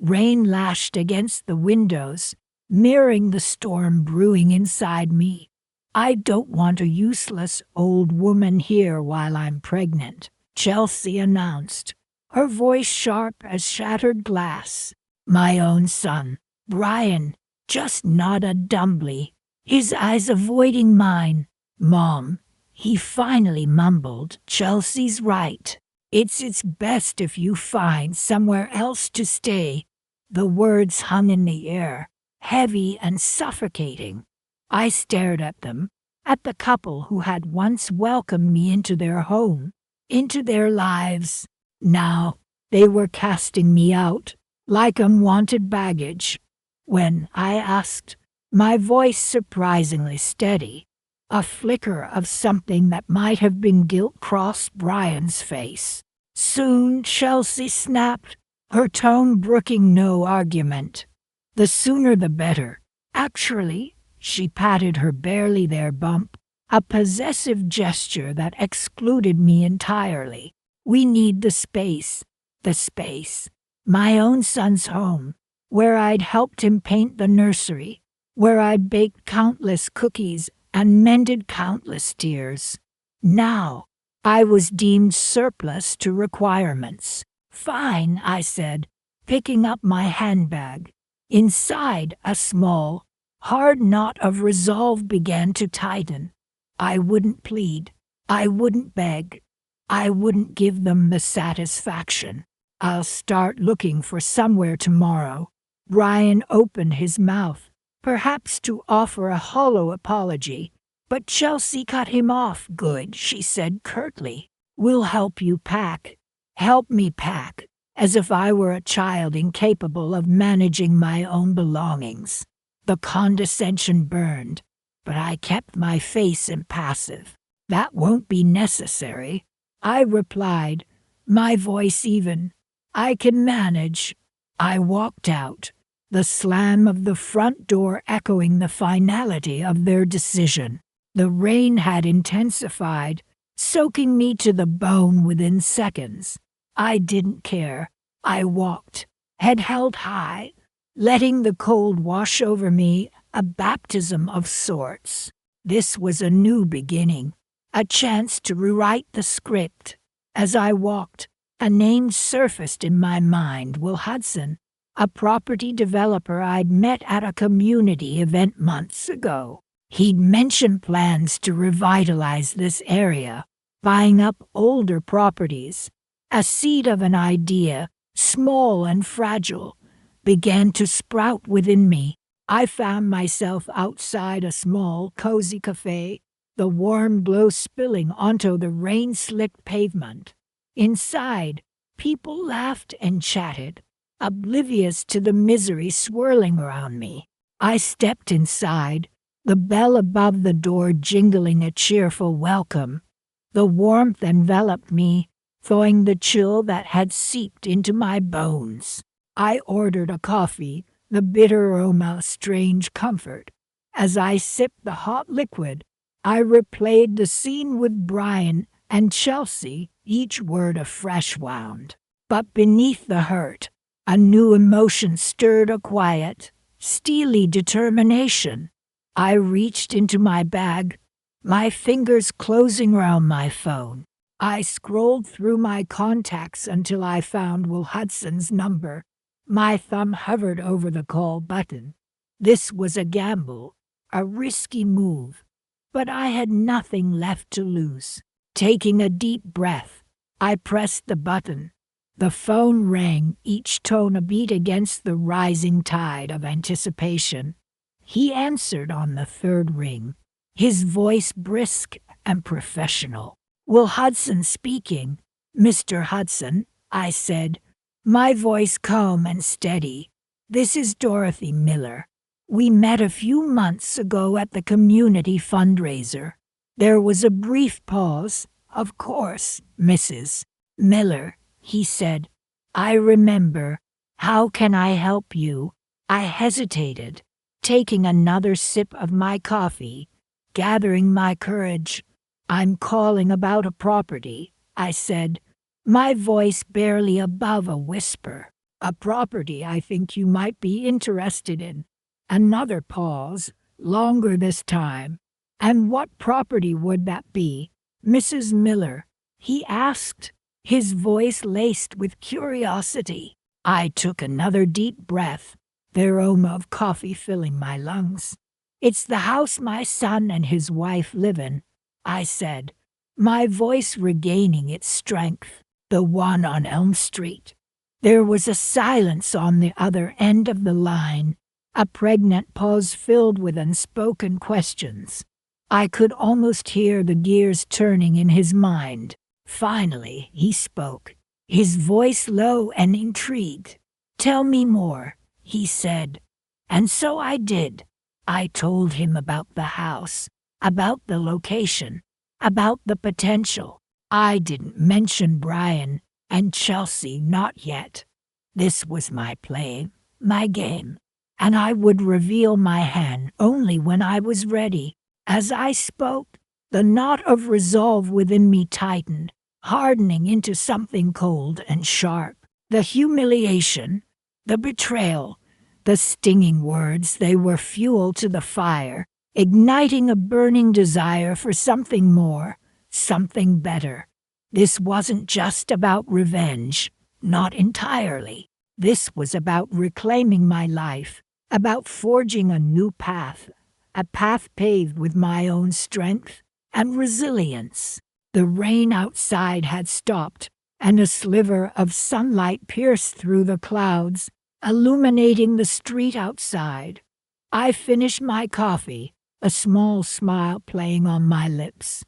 Rain lashed against the windows, mirroring the storm brewing inside me. I don't want a useless old woman here while I'm pregnant, Chelsea announced, her voice sharp as shattered glass. My own son, Brian, just nodded dumbly, his eyes avoiding mine. Mom, he finally mumbled, Chelsea's right. It's best if you find somewhere else to stay. The words hung in the air, heavy and suffocating. I stared at them, at the couple who had once welcomed me into their home, into their lives. Now, they were casting me out, like unwanted baggage. When I asked, my voice surprisingly steady, a flicker of something that might have been guilt crossed Brian's face. Soon, Chelsea snapped, her tone brooking no argument. The sooner the better. Actually, she patted her barely there bump, a possessive gesture that excluded me entirely. We need the space. My own son's home, where I'd helped him paint the nursery, where I'd baked countless cookies and mended countless tears. Now, I was deemed surplus to requirements. Fine, I said, picking up my handbag. Inside, a small, hard knot of resolve began to tighten. I wouldn't plead. I wouldn't beg. I wouldn't give them the satisfaction. I'll start looking for somewhere tomorrow. Brian opened his mouth, perhaps to offer a hollow apology, but Chelsea cut him off. Good, she said curtly. We'll help you pack. Help me pack, as if I were a child incapable of managing my own belongings. The condescension burned, but I kept my face impassive. That won't be necessary, I replied, my voice even. I can manage. I walked out, the slam of the front door echoing the finality of their decision. The rain had intensified, soaking me to the bone within seconds. I didn't care. I walked, head held high, letting the cold wash over me, a baptism of sorts. This was a new beginning, a chance to rewrite the script. As I walked, a name surfaced in my mind, Will Hudson, a property developer I'd met at a community event months ago. He'd mentioned plans to revitalize this area, buying up older properties. A seed of an idea, small and fragile, began to sprout within me. I found myself outside a small, cozy cafe, the warm glow spilling onto the rain-slicked pavement. Inside, people laughed and chatted, oblivious to the misery swirling around me. I stepped inside, the bell above the door jingling a cheerful welcome. The warmth enveloped me, thawing the chill that had seeped into my bones. I ordered a coffee, the bitter aroma a strange comfort. As I sipped the hot liquid, I replayed the scene with Brian and Chelsea, each word a fresh wound. But beneath the hurt, a new emotion stirred, a quiet, steely determination. I reached into my bag, my fingers closing round my phone. I scrolled through my contacts until I found Will Hudson's number. My thumb hovered over the call button. This was a gamble, a risky move, but I had nothing left to lose. Taking a deep breath, I pressed the button. The phone rang, each tone a beat against the rising tide of anticipation. He answered on the third ring, his voice brisk and professional. Will Hudson speaking. Mr. Hudson, I said, my voice calm and steady. This is Dorothy Miller. We met a few months ago at the community fundraiser. There was a brief pause. Of course, Mrs. Miller, he said. I remember. How can I help you? I hesitated, taking another sip of my coffee, gathering my courage. I'm calling about a property, I said, my voice barely above a whisper. A property I think you might be interested in. Another pause, longer this time. And what property would that be, Mrs. Miller? He asked, his voice laced with curiosity. I took another deep breath, the aroma of coffee filling my lungs. It's the house my son and his wife live in, I said, my voice regaining its strength. The one on Elm Street. There was a silence on the other end of the line, a pregnant pause filled with unspoken questions. I could almost hear the gears turning in his mind. Finally, he spoke, his voice low and intrigued. Tell me more, he said. And so I did. I told him about the house, about the location, about the potential. I didn't mention Brian and Chelsea, not yet. This was my play, my game, and I would reveal my hand only when I was ready. As I spoke, the knot of resolve within me tightened, hardening into something cold and sharp. The humiliation, the betrayal, the stinging words, they were fuel to the fire, igniting a burning desire for something more, something better. This wasn't just about revenge, not entirely. This was about reclaiming my life, about forging a new path, a path paved with my own strength and resilience. The rain outside had stopped, and a sliver of sunlight pierced through the clouds, illuminating the street outside. I finished my coffee, a small smile playing on my lips.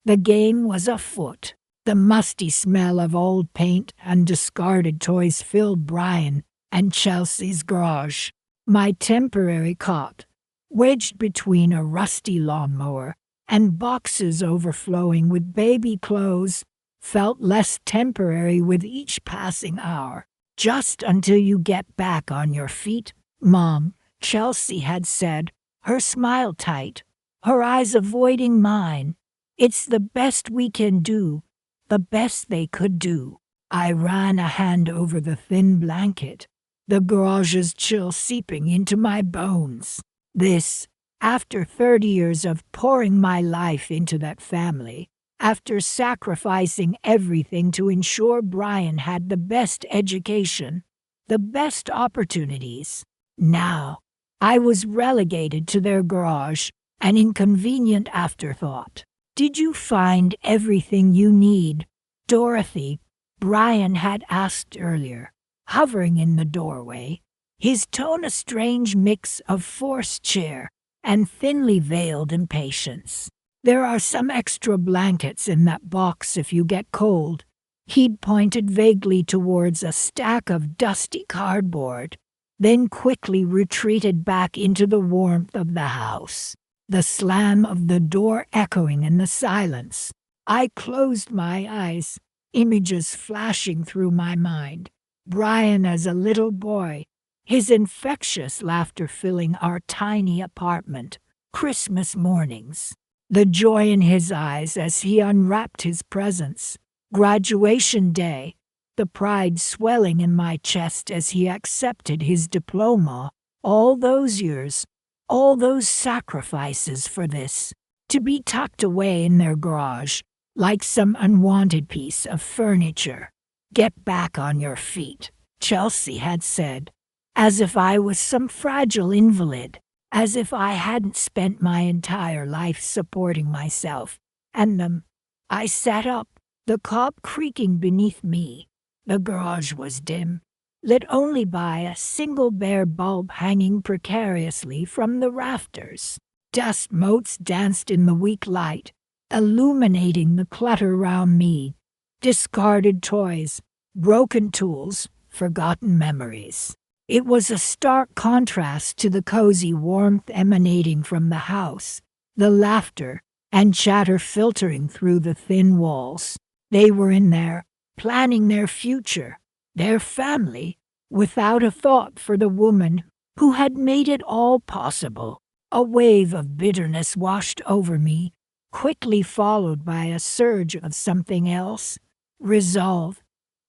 The game was afoot. The musty smell of old paint and discarded toys filled Brian and Chelsea's garage. My temporary cot, wedged between a rusty lawnmower and boxes overflowing with baby clothes, felt less temporary with each passing hour. Just until you get back on your feet, Mom, Chelsea had said, her smile tight, her eyes avoiding mine. It's the best we can do, the best they could do. I ran a hand over the thin blanket, the garage's chill seeping into my bones. This, after 30 years of pouring my life into that family, after sacrificing everything to ensure Brian had the best education, the best opportunities. Now, I was relegated to their garage, an inconvenient afterthought. Did you find everything you need, Dorothy? Brian had asked earlier, hovering in the doorway, his tone a strange mix of forced cheer and thinly veiled impatience. There are some extra blankets in that box if you get cold. He'd pointed vaguely towards a stack of dusty cardboard, then quickly retreated back into the warmth of the house, the slam of the door echoing in the silence. I closed my eyes, images flashing through my mind. Brian as a little boy, his infectious laughter filling our tiny apartment, Christmas mornings, the joy in his eyes as he unwrapped his presents, graduation day, the pride swelling in my chest as he accepted his diploma, all those years, all those sacrifices for this, to be tucked away in their garage like some unwanted piece of furniture. Get back on your feet, Chelsea had said, as if I was some fragile invalid, as if I hadn't spent my entire life supporting myself and them. I sat up, the cob creaking beneath me. The garage was dim, lit only by a single bare bulb hanging precariously from the rafters. Dust motes danced in the weak light, illuminating the clutter round me. Discarded toys, broken tools, forgotten memories. It was a stark contrast to the cozy warmth emanating from the house, the laughter and chatter filtering through the thin walls. They were in there, planning their future, their family, without a thought for the woman who had made it all possible. A wave of bitterness washed over me, quickly followed by a surge of something else. Resolve.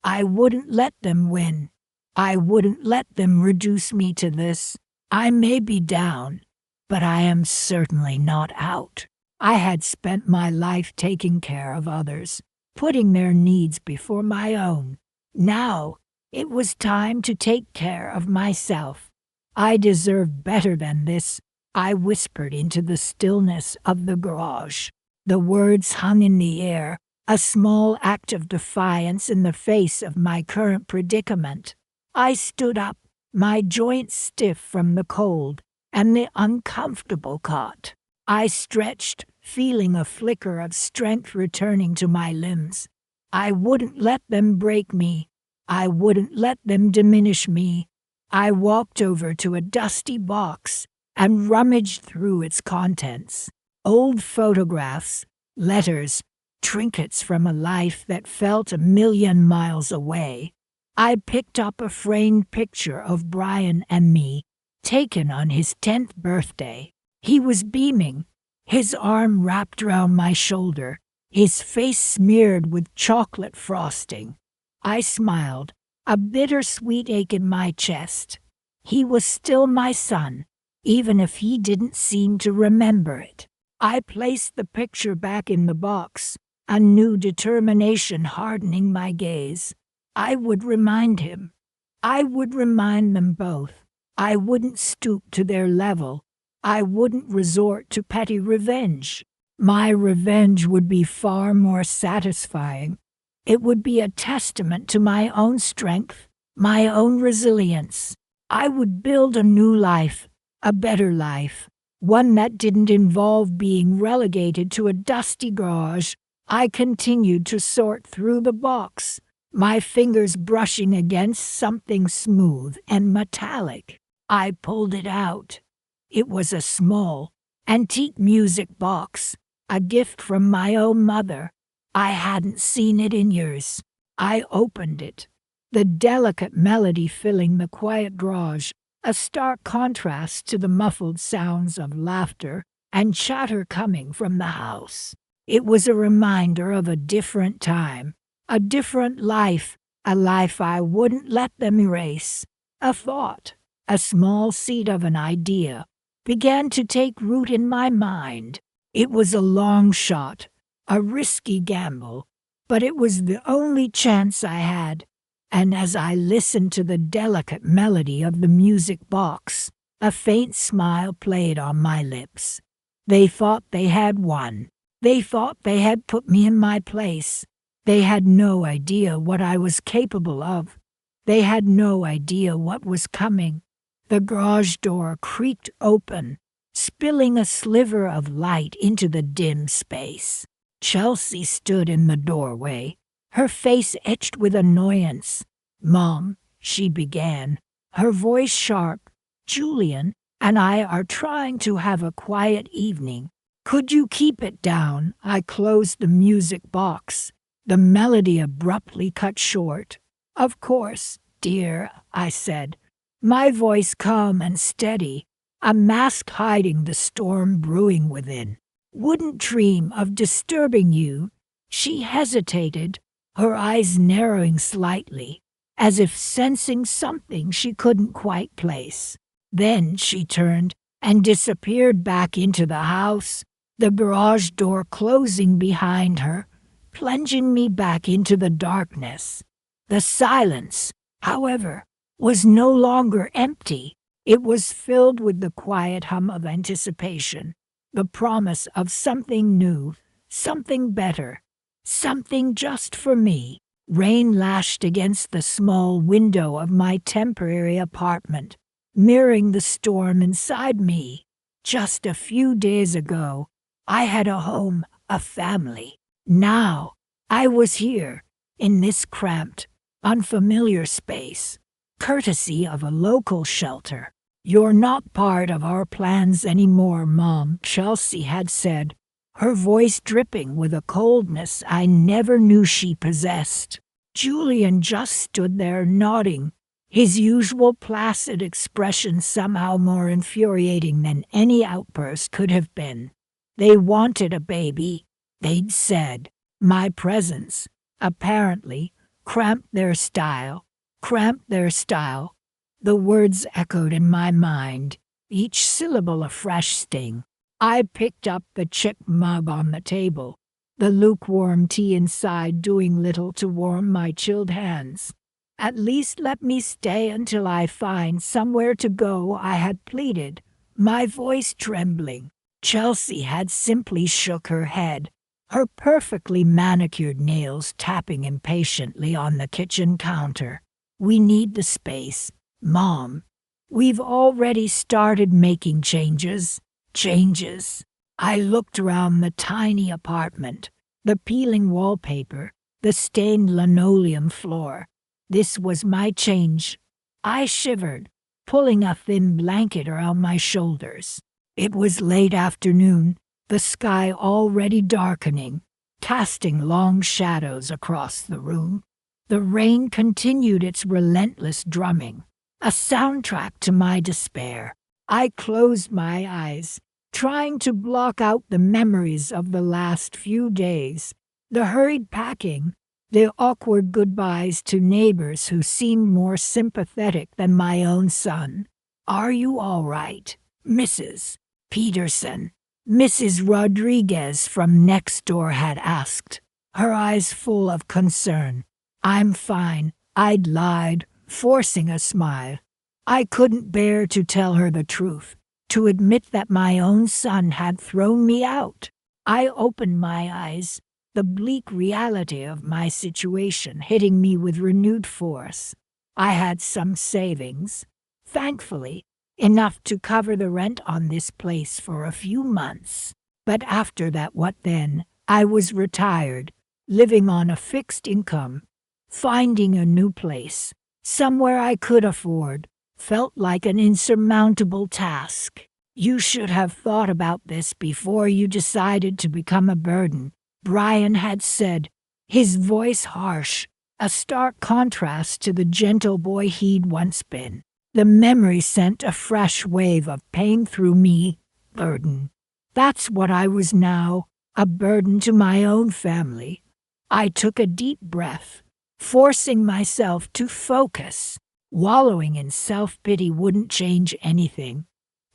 I wouldn't let them win. I wouldn't let them reduce me to this. I may be down, but I am certainly not out. I had spent my life taking care of others, putting their needs before my own. Now, it was time to take care of myself. I deserved better than this, I whispered into the stillness of the garage. The words hung in the air, a small act of defiance in the face of my current predicament. I stood up, my joints stiff from the cold and the uncomfortable cot. I stretched, feeling a flicker of strength returning to my limbs. I wouldn't let them break me. I wouldn't let them diminish me. I walked over to a dusty box and rummaged through its contents. Old photographs, letters, trinkets from a life that felt a million miles away. I picked up a framed picture of Brian and me, taken on his 10th birthday. He was beaming, his arm wrapped around my shoulder, his face smeared with chocolate frosting. I smiled, a bittersweet ache in my chest. He was still my son, even if he didn't seem to remember it. I placed the picture back in the box, a new determination hardening my gaze. I would remind him. I would remind them both. I wouldn't stoop to their level. I wouldn't resort to petty revenge. My revenge would be far more satisfying. It would be a testament to my own strength, my own resilience. I would build a new life, a better life, one that didn't involve being relegated to a dusty garage. I continued to sort through the box, my fingers brushing against something smooth and metallic. I pulled it out. It was a small, antique music box, a gift from my own mother. I hadn't seen it in years. I opened it, the delicate melody filling the quiet garage, a stark contrast to the muffled sounds of laughter and chatter coming from the house. It was a reminder of a different time, a different life, a life I wouldn't let them erase. A thought, a small seed of an idea, began to take root in my mind. It was a long shot, a risky gamble, but it was the only chance I had. And as I listened to the delicate melody of the music box, a faint smile played on my lips. They thought they had won. They thought they had put me in my place. They had no idea what I was capable of. They had no idea what was coming. The garage door creaked open, spilling a sliver of light into the dim space. Chelsea stood in the doorway, her face etched with annoyance. "Mom," she began, her voice sharp, "Julian and I are trying to have a quiet evening. Could you keep it down?" I closed the music box. The melody abruptly cut short. "Of course, dear," I said, my voice calm and steady, a mask hiding the storm brewing within. "Wouldn't dream of disturbing you." She hesitated, her eyes narrowing slightly, as if sensing something she couldn't quite place. Then she turned and disappeared back into the house, the garage door closing behind her, plunging me back into the darkness. The silence, however, was no longer empty. It was filled with the quiet hum of anticipation, the promise of something new, something better, something just for me. Rain lashed against the small window of my temporary apartment, mirroring the storm inside me. Just a few days ago, I had a home, a family. Now, I was here, in this cramped, unfamiliar space, courtesy of a local shelter. "You're not part of our plans anymore, Mom," Chelsea had said, her voice dripping with a coldness I never knew she possessed. Julian just stood there nodding, his usual placid expression somehow more infuriating than any outburst could have been. They wanted a baby, they'd said. My presence, apparently, cramped their style. cramped their style. The words echoed in my mind, each syllable a fresh sting. I picked up the chip mug on the table, the lukewarm tea inside doing little to warm my chilled hands. At least let me stay until I find somewhere to go, I had pleaded, my voice trembling. Chelsea had simply shook her head, her perfectly manicured nails tapping impatiently on the kitchen counter. We need the space, Mom. We've already started making changes. Changes. I looked around the tiny apartment, the peeling wallpaper, the stained linoleum floor. This was my change. I shivered, pulling a thin blanket around my shoulders. It was late afternoon, the sky already darkening, casting long shadows across the room. The rain continued its relentless drumming, a soundtrack to my despair. I closed my eyes, trying to block out the memories of the last few days, the hurried packing, the awkward goodbyes to neighbors who seemed more sympathetic than my own son. "Are you all right, Mrs. Peterson?" Mrs. Rodriguez from next door had asked, her eyes full of concern. "I'm fine," I'd lied, forcing a smile. I couldn't bear to tell her the truth, to admit that my own son had thrown me out. I opened my eyes, the bleak reality of my situation hitting me with renewed force. I had some savings, thankfully, enough to cover the rent on this place for a few months. But after that, what then? I was retired, living on a fixed income. Finding a new place, somewhere I could afford, felt like an insurmountable task. "You should have thought about this before you decided to become a burden," Brian had said, his voice harsh, a stark contrast to the gentle boy he'd once been. The memory sent a fresh wave of pain through me. Burden. That's what I was now, a burden to my own family. I took a deep breath, forcing myself to focus. Wallowing in self-pity wouldn't change anything.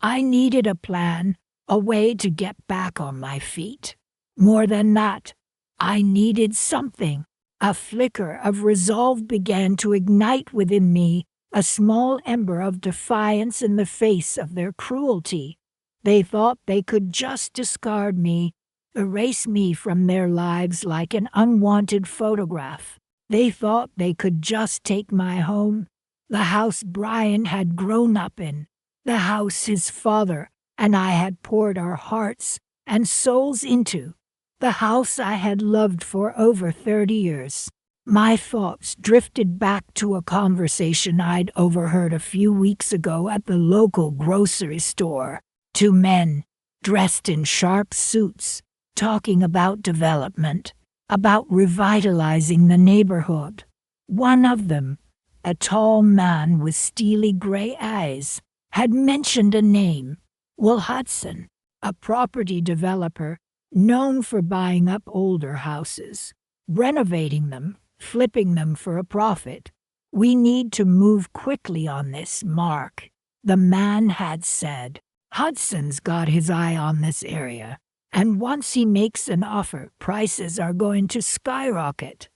I needed a plan, a way to get back on my feet. More than that, I needed something. A flicker of resolve began to ignite within me, a small ember of defiance in the face of their cruelty. They thought they could just discard me, erase me from their lives like an unwanted photograph. They thought they could just take my home, the house Brian had grown up in, the house his father and I had poured our hearts and souls into, the house I had loved for over 30 years. My thoughts drifted back to a conversation I'd overheard a few weeks ago at the local grocery store. Two men, dressed in sharp suits, talking about development, about revitalizing the neighborhood. One of them, a tall man with steely gray eyes, had mentioned a name, Will Hudson, a property developer known for buying up older houses, renovating them, flipping them for a profit. "We need to move quickly on this, Mark," the man had said. "Hudson's got his eye on this area, and once he makes an offer, prices are going to skyrocket."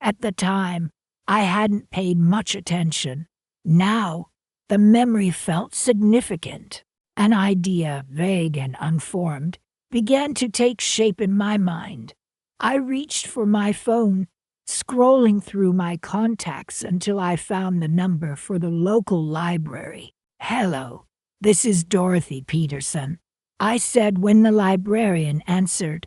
At the time, I hadn't paid much attention. Now, the memory felt significant. An idea, vague and unformed, began to take shape in my mind. I reached for my phone, scrolling through my contacts until I found the number for the local library. "Hello, this is Dorothy Peterson," I said when the librarian answered.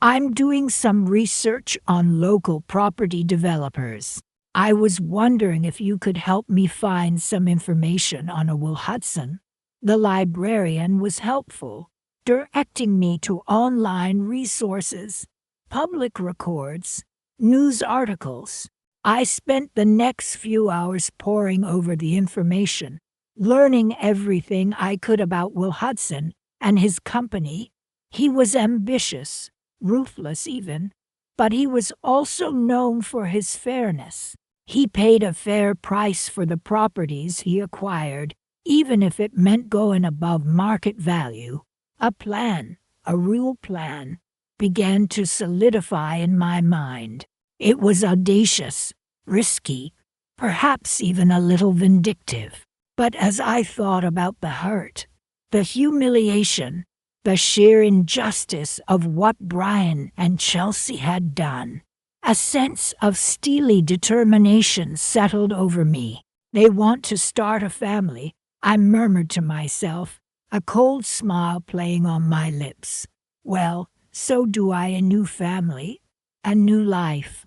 "I'm doing some research on local property developers. I was wondering if you could help me find some information on a Will Hudson." The librarian was helpful, directing me to online resources, public records, news articles. I spent the next few hours poring over the information, learning everything I could about Will Hudson and his company. He was ambitious, ruthless even, but he was also known for his fairness. He paid a fair price for the properties he acquired, even if it meant going above market value. A plan, a real plan, began to solidify in my mind. It was audacious, risky, perhaps even a little vindictive. But as I thought about the hurt, the humiliation, the sheer injustice of what Brian and Chelsea had done, a sense of steely determination settled over me. They want to start a family, I murmured to myself, a cold smile playing on my lips. Well, so do I. A new family, a new life.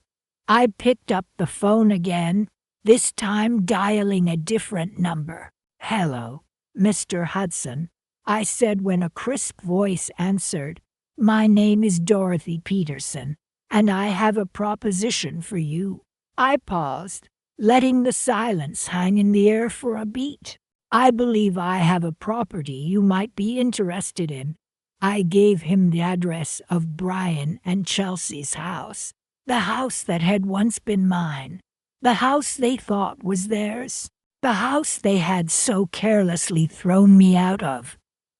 I picked up the phone again, this time dialing a different number. "Hello, Mr. Hudson," I said when a crisp voice answered. "My name is Dorothy Peterson, and I have a proposition for you." I paused, letting the silence hang in the air for a beat. "I believe I have a property you might be interested in." I gave him the address of Brian and Chelsea's house, the house that had once been mine, the house they thought was theirs, the house they had so carelessly thrown me out of.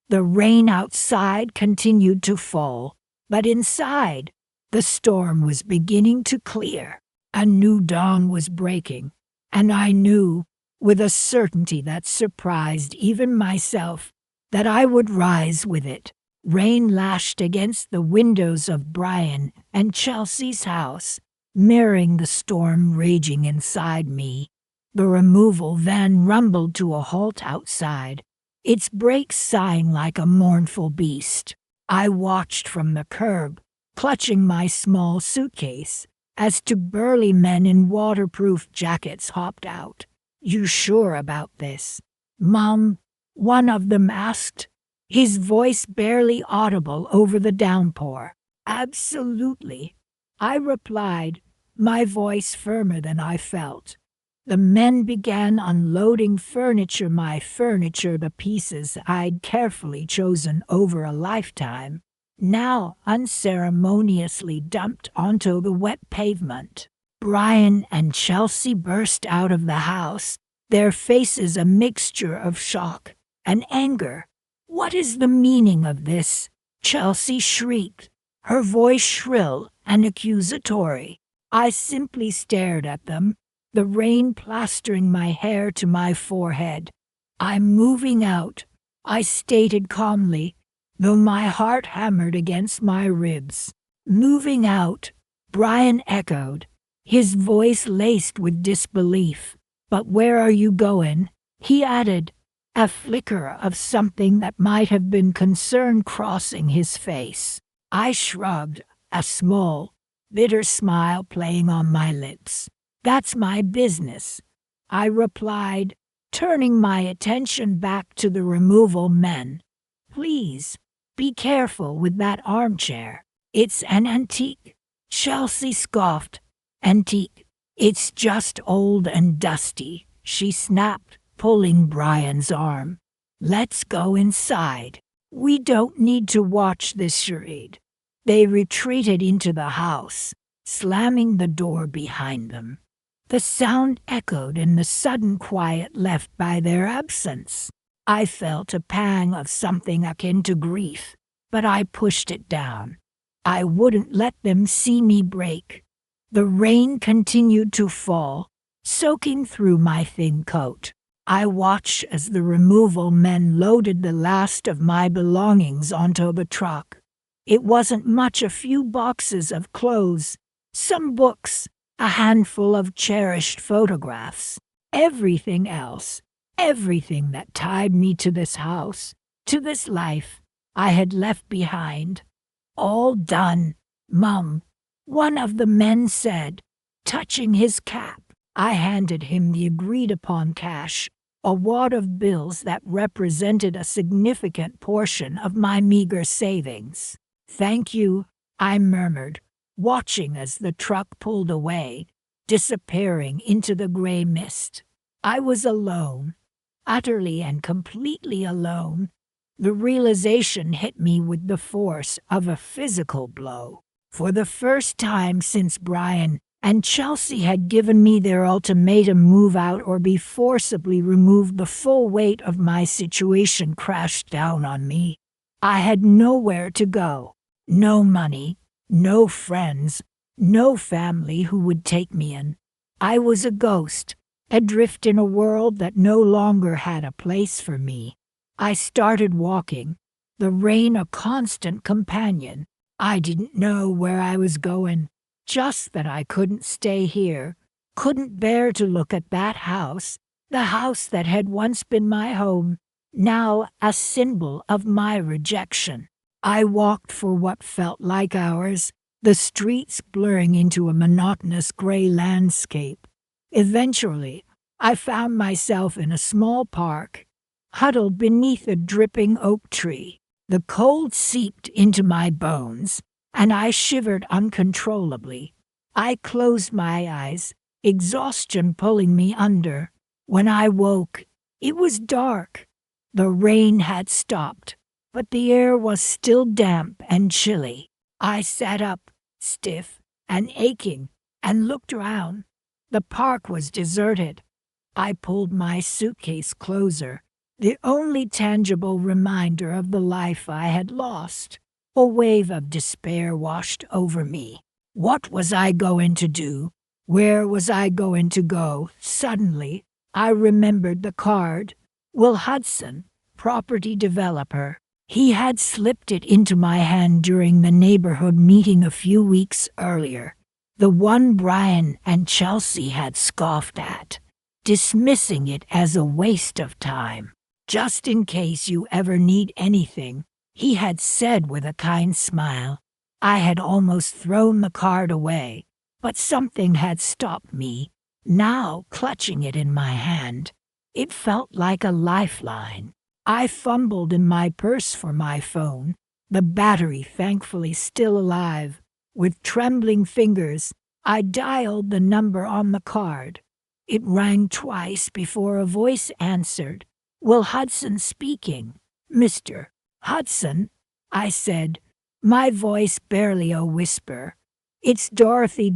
The rain outside continued to fall, but inside, the storm was beginning to clear. A new dawn was breaking, and I knew, with a certainty that surprised even myself, that I would rise with it. Rain lashed against the windows of Brian and Chelsea's house, mirroring the storm raging inside me. The removal van rumbled to a halt outside, its brakes sighing like a mournful beast. I watched from the curb, clutching my small suitcase, as two burly men in waterproof jackets hopped out. "You sure about this, Mom?" one of them asked, his voice barely audible over the downpour. "Absolutely," I replied, my voice firmer than I felt. The men began unloading furniture, the pieces I'd carefully chosen over a lifetime, now unceremoniously dumped onto the wet pavement. Brian and Chelsea burst out of the house, their faces a mixture of shock and anger. "What is the meaning of this?" Chelsea shrieked, her voice shrill and accusatory. I simply stared at them, the rain plastering my hair to my forehead. "I'm moving out," I stated calmly, though my heart hammered against my ribs. "Moving out," Brian echoed, his voice laced with disbelief. "But where are you going?" he added, a flicker of something that might have been concern crossing his face. I shrugged, a small, bitter smile playing on my lips. "That's my business," I replied, turning my attention back to the removal men. "Please, be careful with that armchair. It's an antique." Chelsea scoffed. "Antique? It's just old and dusty," she snapped, pulling Brian's arm. "Let's go inside. We don't need to watch this charade." They retreated into the house, slamming the door behind them. The sound echoed in the sudden quiet left by their absence. I felt a pang of something akin to grief, but I pushed it down. I wouldn't let them see me break. The rain continued to fall, soaking through my thin coat. I watched as the removal men loaded the last of my belongings onto the truck. It wasn't much, a few boxes of clothes, some books, a handful of cherished photographs. Everything else, everything that tied me to this house, to this life, I had left behind. "All done, Mum," one of the men said, touching his cap. I handed him the agreed-upon cash, a wad of bills that represented a significant portion of my meager savings. "Thank you," I murmured, watching as the truck pulled away, disappearing into the gray mist. I was alone, utterly and completely alone. The realization hit me with the force of a physical blow. For the first time since Brian and Chelsea had given me their ultimatum: move out or be forcibly removed. The full weight of my situation crashed down on me. I had nowhere to go, no money, no friends, no family who would take me in. I was a ghost, adrift in a world that no longer had a place for me. I started walking, the rain a constant companion. I didn't know where I was going, just that I couldn't stay here, couldn't bear to look at that house, the house that had once been my home, now a symbol of my rejection. I walked for what felt like hours, the streets blurring into a monotonous gray landscape. Eventually, I found myself in a small park, huddled beneath a dripping oak tree. The cold seeped into my bones, and I shivered uncontrollably. I closed my eyes, exhaustion pulling me under. When I woke, it was dark. The rain had stopped, but the air was still damp and chilly. I sat up, stiff and aching, and looked around. The park was deserted. I pulled my suitcase closer, the only tangible reminder of the life I had lost. A wave of despair washed over me. What was I going to do? Where was I going to go? Suddenly, I remembered the card. Will Hudson, property developer. He had slipped it into my hand during the neighborhood meeting a few weeks earlier. The one Brian and Chelsea had scoffed at, dismissing it as a waste of time. Just in case you ever need anything, he had said with a kind smile. I had almost thrown the card away, but something had stopped me. Now, clutching it in my hand, it felt like a lifeline. I fumbled in my purse for my phone, the battery thankfully still alive. With trembling fingers, I dialed the number on the card. It rang twice before a voice answered. Will Hudson speaking. Mr. Hudson, I said, my voice barely a whisper. It's Dorothy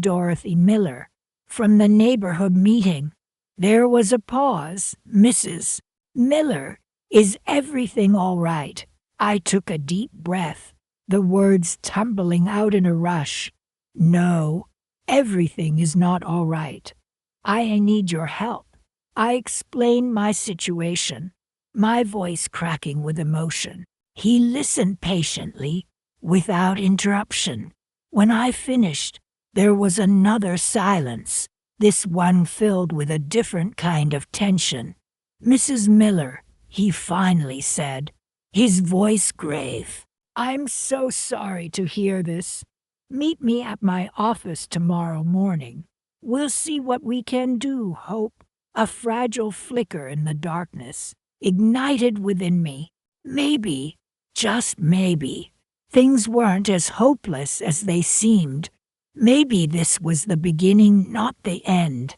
Miller, from the neighborhood meeting. There was a pause. Mrs. Miller, is everything all right? I took a deep breath, the words tumbling out in a rush. No, everything is not all right. I need your help. I explained my situation, my voice cracking with emotion. He listened patiently, without interruption. When I finished, there was another silence, this one filled with a different kind of tension. Mrs. Miller, he finally said, his voice grave. I'm so sorry to hear this. Meet me at my office tomorrow morning. We'll see what we can do. Hope, a fragile flicker in the darkness, ignited within me. Maybe, just maybe, things weren't as hopeless as they seemed. Maybe this was the beginning, not the end.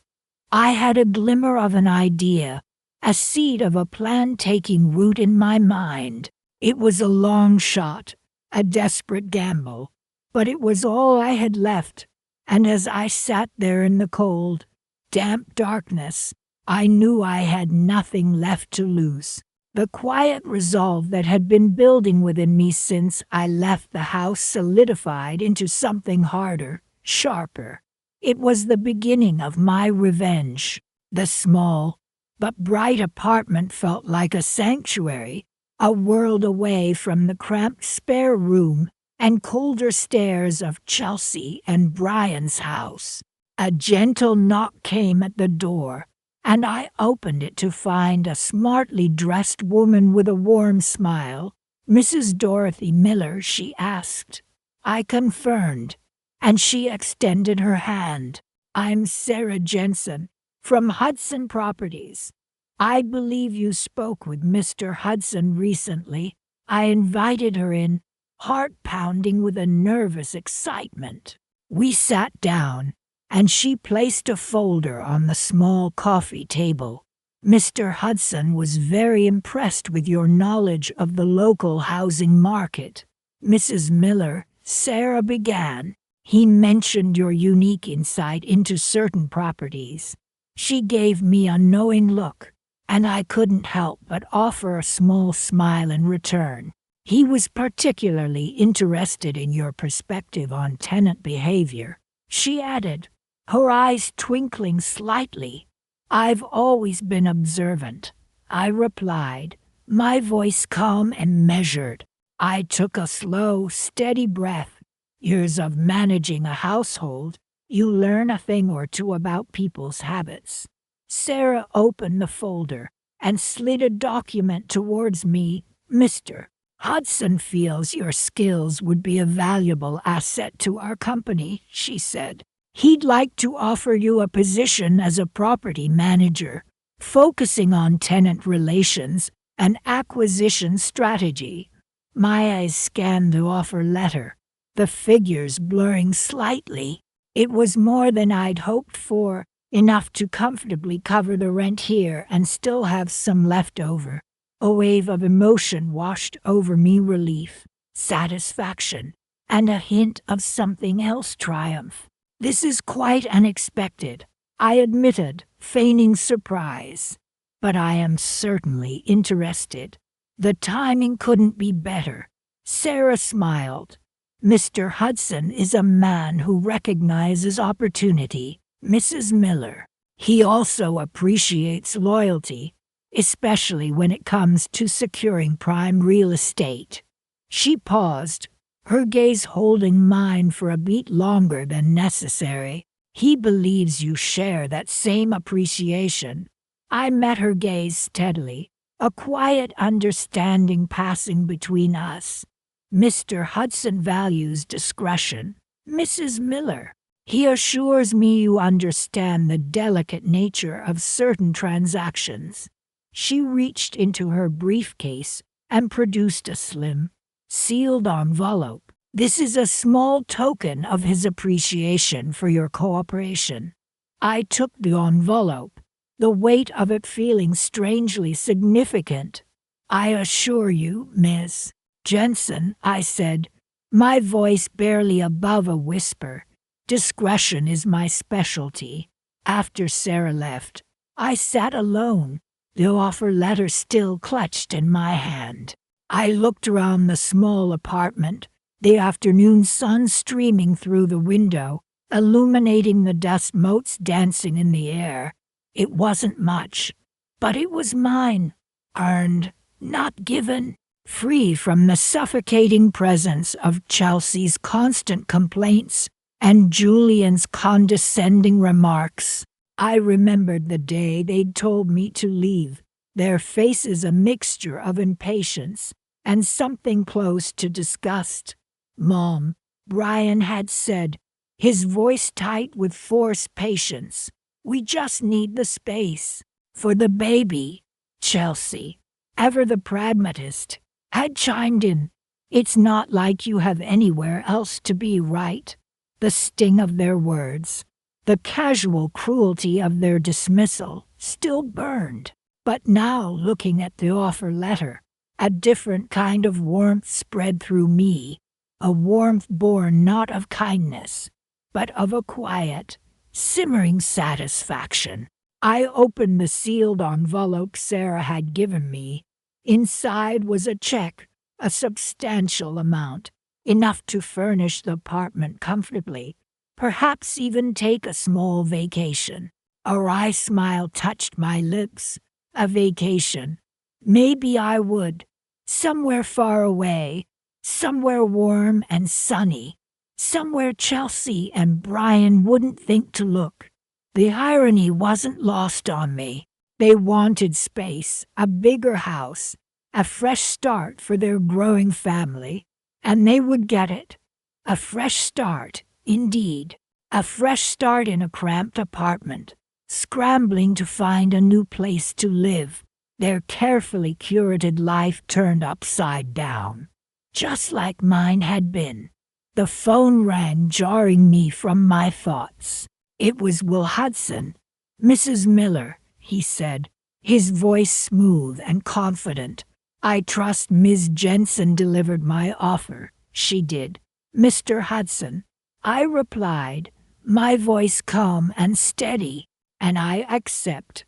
I had a glimmer of an idea, a seed of a plan taking root in my mind. It was a long shot, a desperate gamble, but it was all I had left, and as I sat there in the cold, damp darkness, I knew I had nothing left to lose. The quiet resolve that had been building within me since I left the house solidified into something harder, sharper. It was the beginning of my revenge. The small but bright apartment felt like a sanctuary, a world away from the cramped spare room and colder stares of Chelsea and Brian's house. A gentle knock came at the door, and I opened it to find a smartly dressed woman with a warm smile. Mrs. Dorothy Miller, she asked. I confirmed, and she extended her hand. I'm Sarah Jensen, from Hudson Properties. I believe you spoke with Mr. Hudson recently. I invited her in, heart pounding with a nervous excitement. We sat down, and she placed a folder on the small coffee table. Mr. Hudson was very impressed with your knowledge of the local housing market. Mrs. Miller, Sarah began. He mentioned your unique insight into certain properties. She gave me a knowing look, and I couldn't help but offer a small smile in return. He was particularly interested in your perspective on tenant behavior, she added, her eyes twinkling slightly. I've always been observant, I replied, my voice calm and measured. I took a slow, steady breath. Years of managing a household, you learn a thing or two about people's habits. Sarah opened the folder and slid a document towards me. Mr. Hudson feels your skills would be a valuable asset to our company, she said. He'd like to offer you a position as a property manager, focusing on tenant relations and acquisition strategy. My eyes scanned the offer letter, the figures blurring slightly. It was more than I'd hoped for, enough to comfortably cover the rent here and still have some left over. A wave of emotion washed over me, relief, satisfaction, and a hint of something else, triumph. This is quite unexpected, I admitted, feigning surprise. But I am certainly interested. The timing couldn't be better. Sarah smiled. Mr. Hudson is a man who recognizes opportunity, Mrs. Miller. He also appreciates loyalty, especially when it comes to securing prime real estate. She paused, her gaze holding mine for a beat longer than necessary. He believes you share that same appreciation. I met her gaze steadily, a quiet understanding passing between us. Mr. Hudson values discretion, Mrs. Miller. He assures me you understand the delicate nature of certain transactions. She reached into her briefcase and produced a slim, sealed envelope. This is a small token of his appreciation for your cooperation. I took the envelope, the weight of it feeling strangely significant. I assure you, Miss Jensen, I said, my voice barely above a whisper, discretion is my specialty. After Sarah left, I sat alone, the offer letter still clutched in my hand. I looked around the small apartment, the afternoon sun streaming through the window, illuminating the dust motes dancing in the air. It wasn't much, but it was mine, earned, not given, free from the suffocating presence of Chelsea's constant complaints and Julian's condescending remarks. I remembered the day they'd told me to leave, their faces a mixture of impatience and something close to disgust. Mom, Brian had said, his voice tight with forced patience. We just need the space. For the baby. Chelsea, ever the pragmatist, had chimed in. It's not like you have anywhere else to be, right? The sting of their words, the casual cruelty of their dismissal, still burned. But now, looking at the offer letter, a different kind of warmth spread through me, a warmth born not of kindness, but of a quiet, simmering satisfaction. I opened the sealed envelope Sarah had given me. Inside was a check, a substantial amount, enough to furnish the apartment comfortably, perhaps even take a small vacation. A wry smile touched my lips. A vacation. Maybe I would. Somewhere far away, somewhere warm and sunny, somewhere Chelsea and Brian wouldn't think to look. The irony wasn't lost on me. They wanted space, a bigger house, a fresh start for their growing family, and they would get it. A fresh start, indeed. A fresh start in a cramped apartment, scrambling to find a new place to live, their carefully curated life turned upside down, just like mine had been. The phone rang, jarring me from my thoughts. It was Will Hudson. Mrs. Miller, he said, his voice smooth and confident. I trust Ms. Jensen delivered my offer. She did. Mr. Hudson, I replied, my voice calm and steady, and I accept.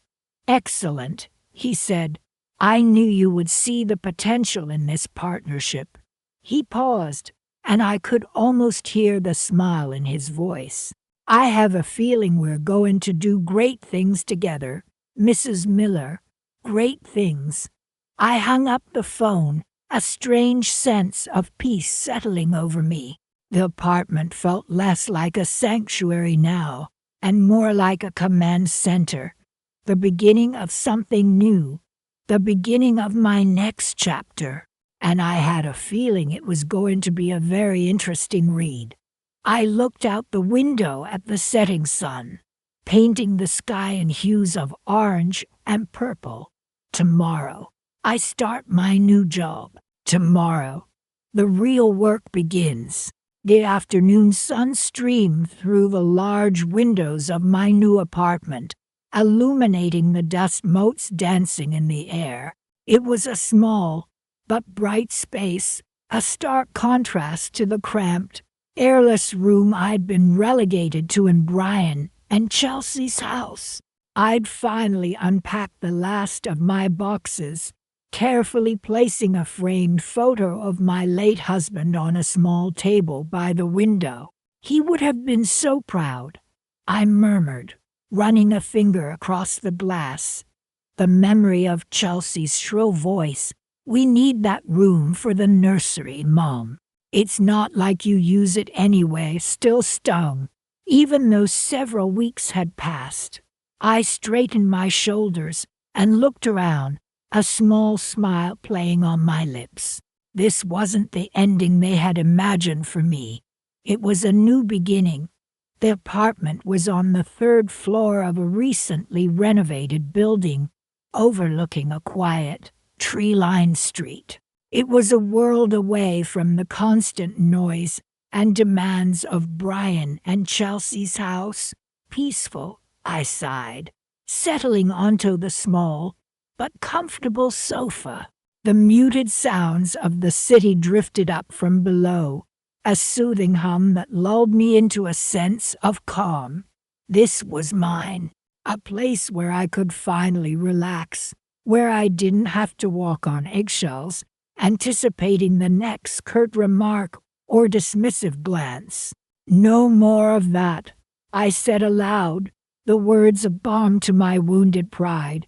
Excellent, he said. I knew you would see the potential in this partnership. He paused, and I could almost hear the smile in his voice. I have a feeling we're going to do great things together, Mrs. Miller. Great things. I hung up the phone, a strange sense of peace settling over me. The apartment felt less like a sanctuary now, and more like a command center. The beginning of something new, the beginning of my next chapter, and I had a feeling it was going to be a very interesting read. I looked out the window at the setting sun, painting the sky in hues of orange and purple. Tomorrow, I start my new job. Tomorrow, the real work begins. The afternoon sun streamed through the large windows of my new apartment, illuminating the dust motes dancing in the air. It was a small but bright space, a stark contrast to the cramped, airless room I'd been relegated to in Brian and Chelsea's house. I'd finally unpacked the last of my boxes, carefully placing a framed photo of my late husband on a small table by the window. He would have been so proud, I murmured, running a finger across the glass. The memory of Chelsea's shrill voice, "We need that room for the nursery, Mom. It's not like you use it anyway," still stung, even though several weeks had passed. I straightened my shoulders and looked around, a small smile playing on my lips. This wasn't the ending they had imagined for me. It was a new beginning. The apartment was on the third floor of a recently renovated building, overlooking a quiet, tree-lined street. It was a world away from the constant noise and demands of Brian and Chelsea's house. Peaceful, I sighed, settling onto the small but comfortable sofa. The muted sounds of the city drifted up from below, a soothing hum that lulled me into a sense of calm. This was mine, a place where I could finally relax, where I didn't have to walk on eggshells, anticipating the next curt remark or dismissive glance. "No more of that," I said aloud, the words a balm to my wounded pride.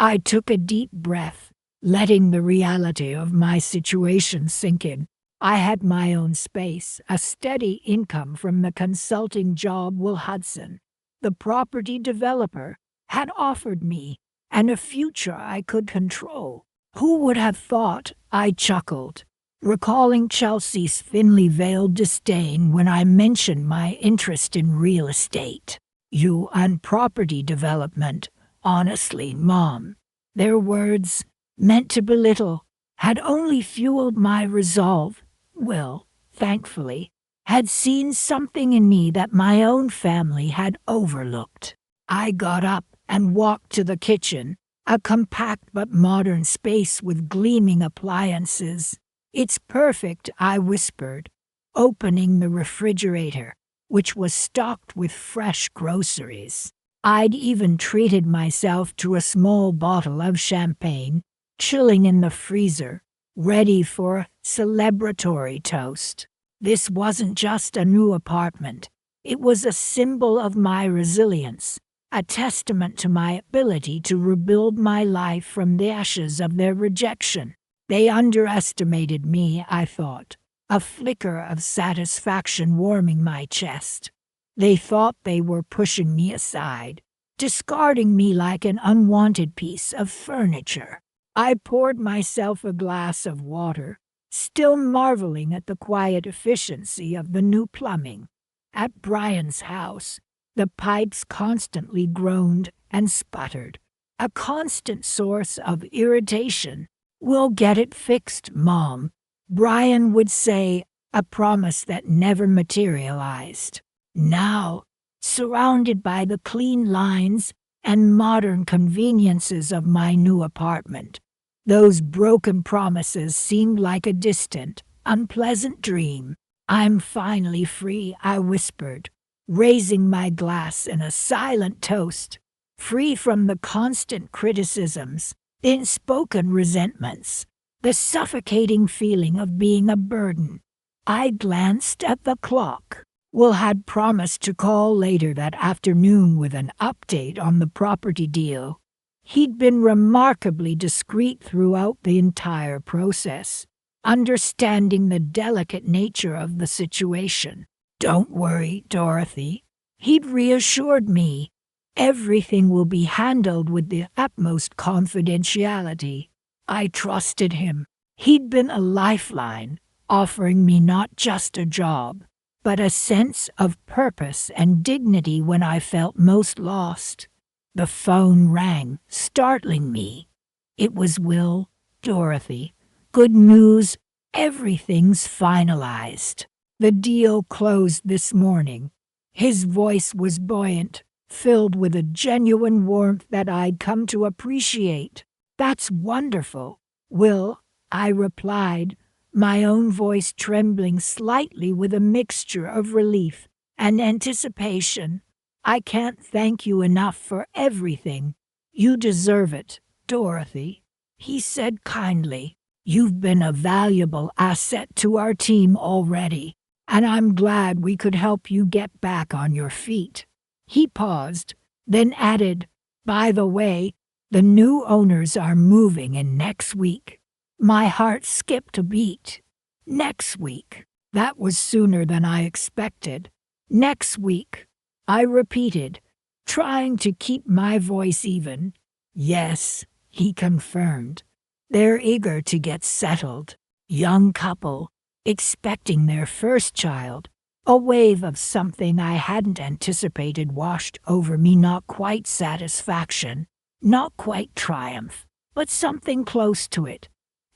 I took a deep breath, letting the reality of my situation sink in. I had my own space, a steady income from the consulting job Will Hudson, the property developer, had offered me, and a future I could control. Who would have thought? I chuckled, recalling Chelsea's thinly veiled disdain when I mentioned my interest in real estate. "You and property development, honestly, Mom." Their words, meant to belittle, had only fueled my resolve. Will, thankfully, had seen something in me that my own family had overlooked. I got up and walked to the kitchen, a compact but modern space with gleaming appliances. "It's perfect," I whispered, opening the refrigerator, which was stocked with fresh groceries. I'd even treated myself to a small bottle of champagne, chilling in the freezer, ready for a celebratory toast. This wasn't just a new apartment. It was a symbol of my resilience, a testament to my ability to rebuild my life from the ashes of their rejection. They underestimated me, I thought, a flicker of satisfaction warming my chest. They thought they were pushing me aside, discarding me like an unwanted piece of furniture. I poured myself a glass of water, still marveling at the quiet efficiency of the new plumbing. At Brian's house, the pipes constantly groaned and sputtered, a constant source of irritation. "We'll get it fixed, Mom," Brian would say, a promise that never materialized. Now, surrounded by the clean lines and modern conveniences of my new apartment, those broken promises seemed like a distant, unpleasant dream. I'm finally free, I whispered, raising my glass in a silent toast, free from the constant criticisms, unspoken resentments, the suffocating feeling of being a burden. I glanced at the clock. Will had promised to call later that afternoon with an update on the property deal. He'd been remarkably discreet throughout the entire process, understanding the delicate nature of the situation. "Don't worry, Dorothy," he'd reassured me. "Everything will be handled with the utmost confidentiality." I trusted him. He'd been a lifeline, offering me not just a job, but a sense of purpose and dignity when I felt most lost. The phone rang, startling me. It was Will. "Dorothy, good news, everything's finalized. The deal closed this morning." His voice was buoyant, filled with a genuine warmth that I'd come to appreciate. "That's wonderful, Will," I replied, my own voice trembling slightly with a mixture of relief and anticipation. "I can't thank you enough for everything. You deserve it, Dorothy," he said kindly. "You've been a valuable asset to our team already, and I'm glad we could help you get back on your feet." He paused, then added, "By the way, the new owners are moving in next week." My heart skipped a beat. Next week. That was sooner than I expected. "Next week," I repeated, trying to keep my voice even. "Yes," he confirmed. "They're eager to get settled. Young couple, expecting their first child." A wave of something I hadn't anticipated washed over me, not quite satisfaction, not quite triumph, but something close to it.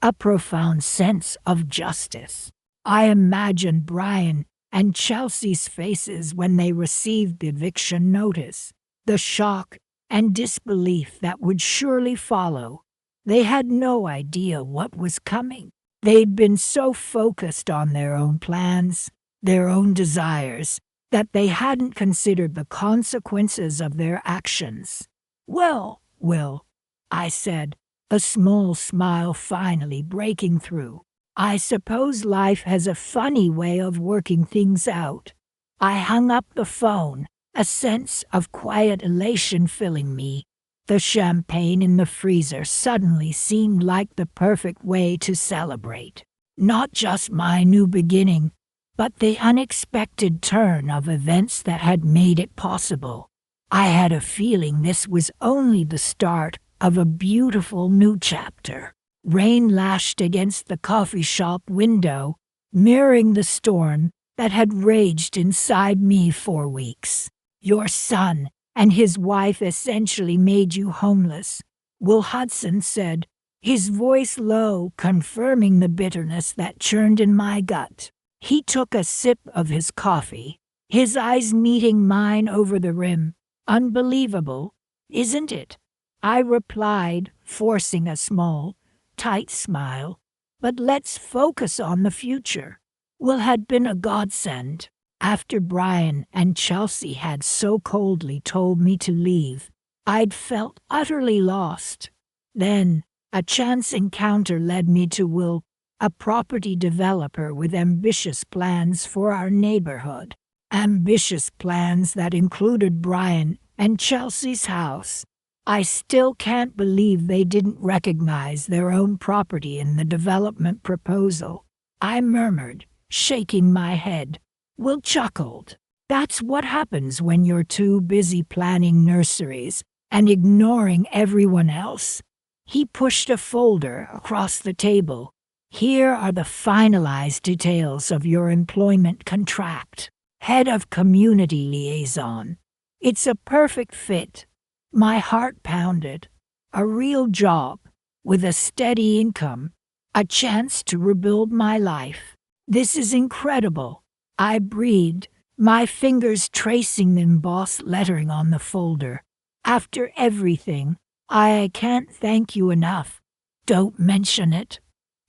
A profound sense of justice. I imagined Brian and Chelsea's faces when they received the eviction notice, the shock and disbelief that would surely follow. They had no idea what was coming. They'd been so focused on their own plans, their own desires, that they hadn't considered the consequences of their actions. "Well, Will," I said, a small smile finally breaking through. "I suppose life has a funny way of working things out." I hung up the phone, a sense of quiet elation filling me. The champagne in the freezer suddenly seemed like the perfect way to celebrate. Not just my new beginning, but the unexpected turn of events that had made it possible. I had a feeling this was only the start of a beautiful new chapter. Rain lashed against the coffee shop window, mirroring the storm that had raged inside me for weeks. "Your son and his wife essentially made you homeless," Will Hudson said, his voice low, confirming the bitterness that churned in my gut. He took a sip of his coffee, his eyes meeting mine over the rim. "Unbelievable, isn't it?" I replied, forcing a small, tight smile. "But let's focus on the future." Will had been a godsend. After Brian and Chelsea had so coldly told me to leave, I'd felt utterly lost. Then, a chance encounter led me to Will, a property developer with ambitious plans for our neighborhood. Ambitious plans that included Brian and Chelsea's house. I still can't believe they didn't recognize their own property in the development proposal. I murmured, shaking my head. Will chuckled. "That's what happens when you're too busy planning nurseries and ignoring everyone else." He pushed a folder across the table. "Here are the finalized details of your employment contract. Head of Community Liaison. It's a perfect fit." My heart pounded. A real job, with a steady income, a chance to rebuild my life. "This is incredible," I breathed, my fingers tracing the embossed lettering on the folder. "After everything, I can't thank you enough." "Don't mention it,"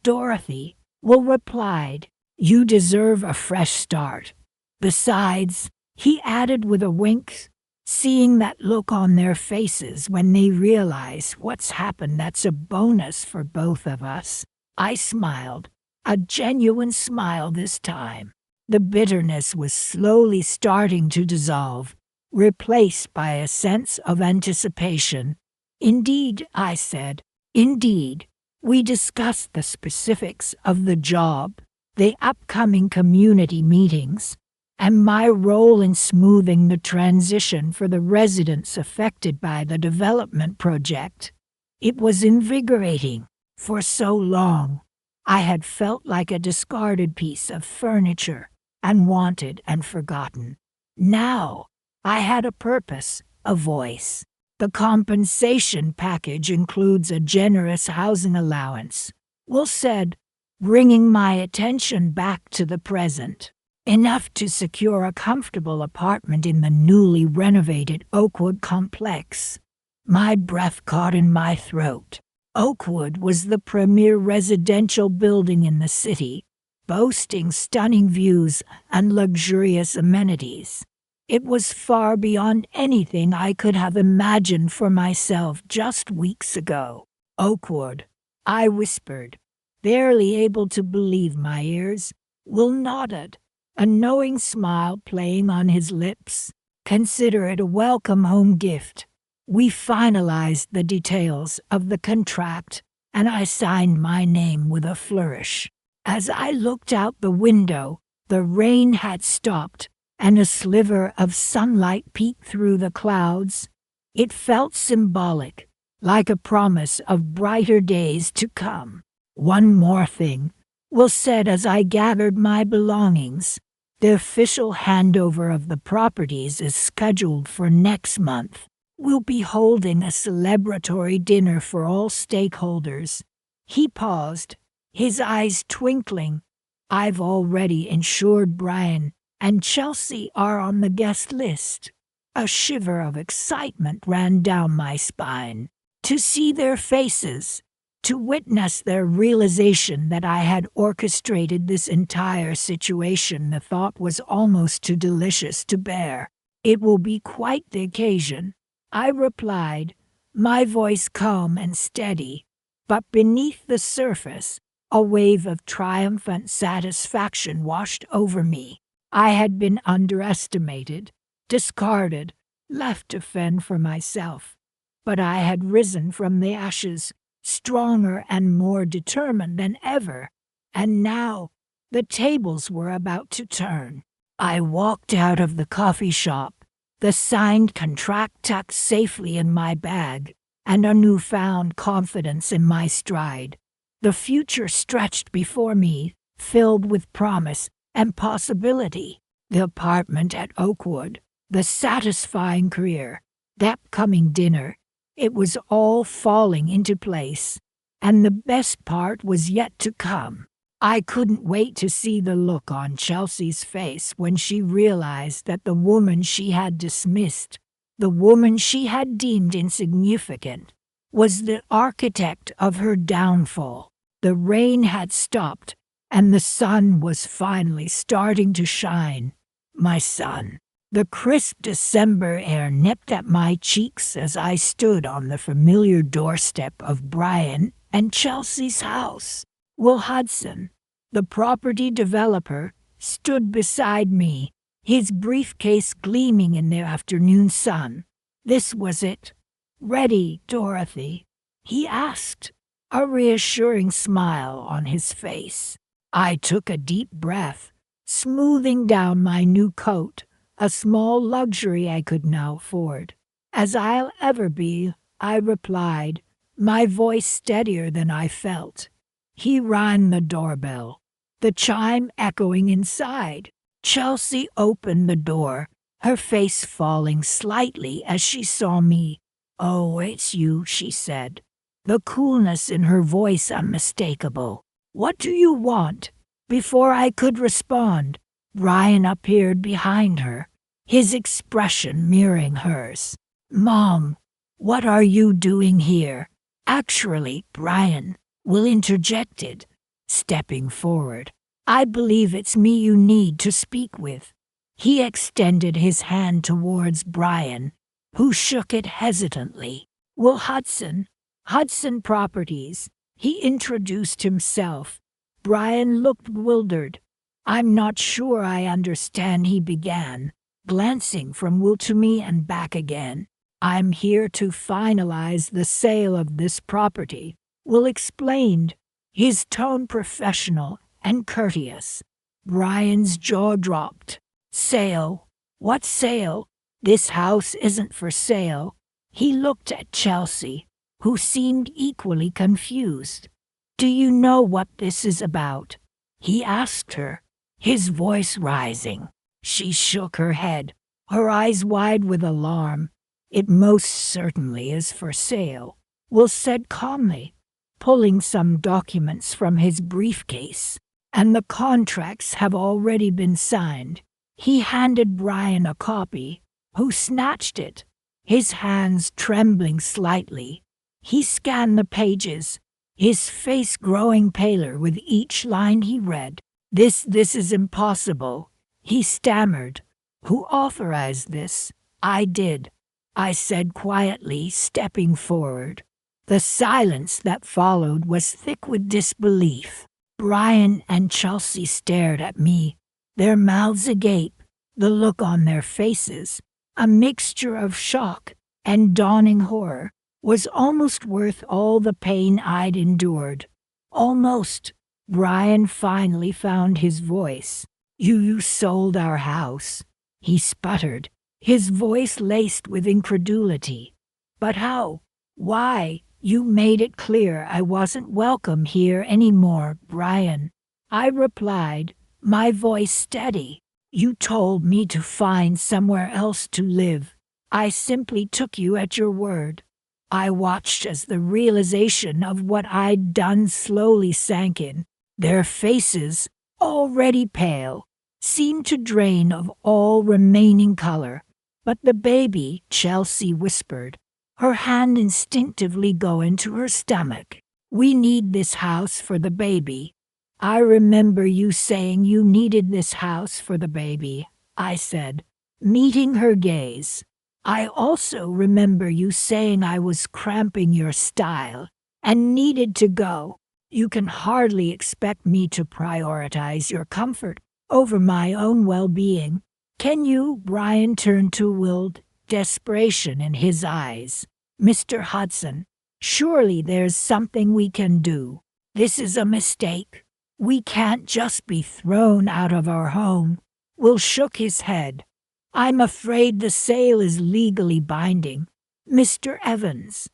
Dorothy, Will replied, You deserve a fresh start. Besides, he added with a wink, seeing that look on their faces when they realize what's happened, that's a bonus for both of us. I smiled, a genuine smile this time. The bitterness was slowly starting to dissolve, replaced by a sense of anticipation. Indeed, I said, indeed. We discussed the specifics of the job, the upcoming community meetings, and my role in smoothing the transition for the residents affected by the development project. It was invigorating. For so long, I had felt like a discarded piece of furniture, unwanted and forgotten. Now, I had a purpose, a voice. The compensation package includes a generous housing allowance, Will said, bringing my attention back to the present. Enough to secure a comfortable apartment in the newly renovated Oakwood complex. My breath caught in my throat. Oakwood was the premier residential building in the city, boasting stunning views and luxurious amenities. It was far beyond anything I could have imagined for myself just weeks ago. Oakwood, I whispered, barely able to believe my ears. Will nodded, a knowing smile playing on his lips. Consider it a welcome home gift. We finalized the details of the contract, and I signed my name with a flourish. As I looked out the window, the rain had stopped, and a sliver of sunlight peeked through the clouds. It felt symbolic, like a promise of brighter days to come. One more thing, Will said as I gathered my belongings. The official handover of the properties is scheduled for next month. We'll be holding a celebratory dinner for all stakeholders. He paused, his eyes twinkling. I've already ensured Brian and Chelsea are on the guest list. A shiver of excitement ran down my spine. To see their faces, to witness their realization that I had orchestrated this entire situation, the thought was almost too delicious to bear. It will be quite the occasion, I replied, my voice calm and steady. But beneath the surface, a wave of triumphant satisfaction washed over me. I had been underestimated, discarded, left to fend for myself. But I had risen from the ashes, stronger and more determined than ever. And now, the tables were about to turn. I walked out of the coffee shop, the signed contract tucked safely in my bag, and a newfound confidence in my stride. The future stretched before me, filled with promise and possibility. The apartment at Oakwood, the satisfying career, that coming dinner. It was all falling into place, and the best part was yet to come. I couldn't wait to see the look on Chelsea's face when she realized that the woman she had dismissed, the woman she had deemed insignificant, was the architect of her downfall. The rain had stopped, and the sun was finally starting to shine. My son. The crisp December air nipped at my cheeks as I stood on the familiar doorstep of Brian and Chelsea's house. Will Hudson, the property developer, stood beside me, his briefcase gleaming in the afternoon sun. This was it. Ready, Dorothy? He asked, a reassuring smile on his face. I took a deep breath, smoothing down my new coat, a small luxury I could now afford. As I'll ever be, I replied, my voice steadier than I felt. He rang the doorbell, the chime echoing inside. Chelsea opened the door, her face falling slightly as she saw me. Oh, it's you, she said, the coolness in her voice unmistakable. What do you want? Before I could respond, Brian appeared behind her, his expression mirroring hers. Mom, what are you doing here? Actually, Brian, Will interjected, stepping forward. I believe it's me you need to speak with." He extended his hand towards Brian, who shook it hesitantly. "Will Hudson Properties." He introduced himself. Brian looked bewildered. "I'm not sure I understand," he began, glancing from Will to me and back again. "I'm here to finalize the sale of this property," Will explained, his tone professional and courteous. Brian's jaw dropped. "Sale? What sale? This house isn't for sale." He looked at Chelsea, who seemed equally confused. "Do you know what this is about?" he asked her, his voice rising. She shook her head, her eyes wide with alarm. "It most certainly is for sale," Will said calmly, pulling some documents from his briefcase. "And the contracts have already been signed." He handed Brian a copy, who snatched it, his hands trembling slightly. He scanned the pages, his face growing paler with each line he read. This is impossible," he stammered. "Who authorized this?" "I did," I said quietly, stepping forward. The silence that followed was thick with disbelief. Brian and Chelsea stared at me, their mouths agape, the look on their faces, a mixture of shock and dawning horror, was almost worth all the pain I'd endured. Almost. Brian finally found his voice. You sold our house," he sputtered, his voice laced with incredulity. "But how? Why? You made it clear I wasn't welcome here anymore, Brian," I replied, my voice steady. "You told me to find somewhere else to live. I simply took you at your word." I watched as the realization of what I'd done slowly sank in. Their faces, already pale, seemed to drain of all remaining color. "But the baby," Chelsea whispered, her hand instinctively going to her stomach. "We need this house for the baby." "I remember you saying you needed this house for the baby," I said, meeting her gaze. "I also remember you saying I was cramping your style and needed to go. You can hardly expect me to prioritize your comfort over my own well-being. Can you?" Brian turned to Will, desperation in his eyes. "Mr. Hudson, surely there's something we can do. This is a mistake. We can't just be thrown out of our home." Will shook his head. "I'm afraid the sale is legally binding, Mr. Evans.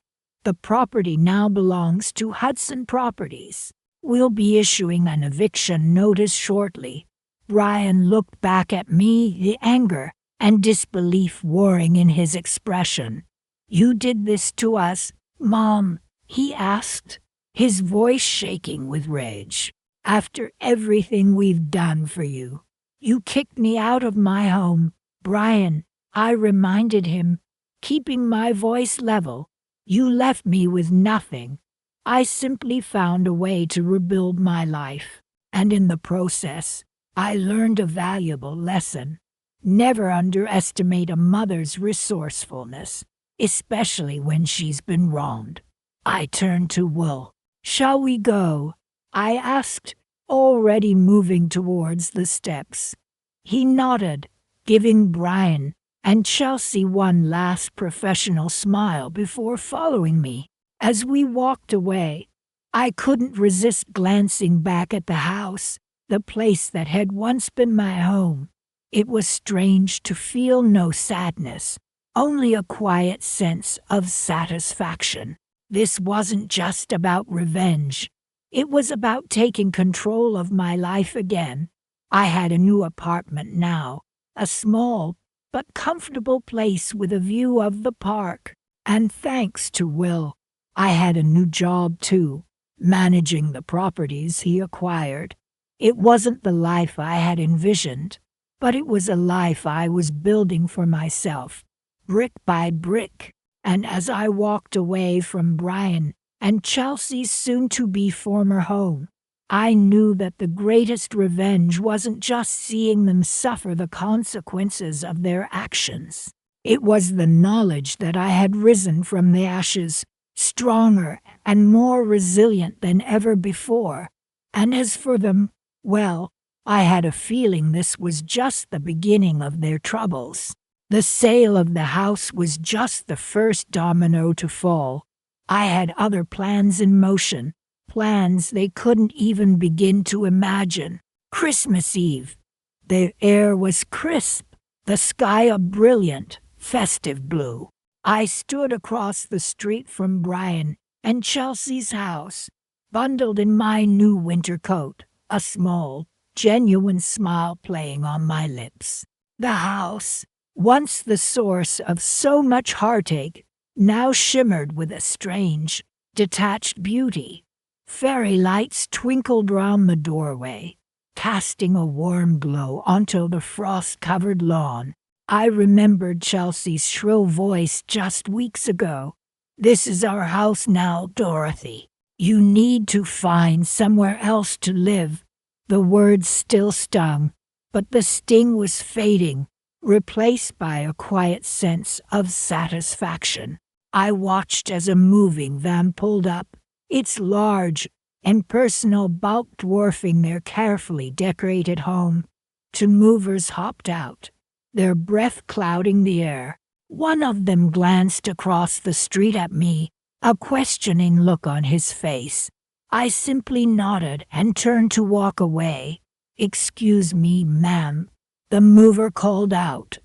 The property now belongs to Hudson Properties. We'll be issuing an eviction notice shortly." Brian looked back at me, the anger and disbelief warring in his expression. "You did this to us, Mom?" he asked, his voice shaking with rage. "After everything we've done for you, you kicked me out of my home." "Brian," I reminded him, keeping my voice level, "you left me with nothing. I simply found a way to rebuild my life, and in the process, I learned a valuable lesson. Never underestimate a mother's resourcefulness, especially when she's been wronged." I turned to Will. "Shall we go?" I asked, already moving towards the steps. He nodded, giving Brian and Chelsea one last professional smile before following me. As we walked away, I couldn't resist glancing back at the house, the place that had once been my home. It was strange to feel no sadness, only a quiet sense of satisfaction. This wasn't just about revenge. It was about taking control of my life again. I had a new apartment now, a small but comfortable place with a view of the park. And thanks to Will, I had a new job too, managing the properties he acquired. It wasn't the life I had envisioned, but it was a life I was building for myself, brick by brick. And as I walked away from Brian and Chelsea's soon-to-be former home, I knew that the greatest revenge wasn't just seeing them suffer the consequences of their actions. It was the knowledge that I had risen from the ashes, stronger and more resilient than ever before. And as for them, well, I had a feeling this was just the beginning of their troubles. The sale of the house was just the first domino to fall. I had other plans in motion, plans they couldn't even begin to imagine. Christmas Eve. The air was crisp, the sky a brilliant, festive blue. I stood across the street from Brian and Chelsea's house, bundled in my new winter coat, a small, genuine smile playing on my lips. The house, once the source of so much heartache, now shimmered with a strange, detached beauty. Fairy lights twinkled round the doorway, casting a warm glow onto the frost-covered lawn. I remembered Chelsea's shrill voice just weeks ago. "This is our house now, Dorothy. You need to find somewhere else to live." The words still stung, but the sting was fading, replaced by a quiet sense of satisfaction. I watched as a moving van pulled up, its large and personal bulk dwarfing their carefully decorated home. Two movers hopped out, their breath clouding the air. One of them glanced across the street at me, a questioning look on his face. I simply nodded and turned to walk away. "Excuse me, ma'am," the mover called out.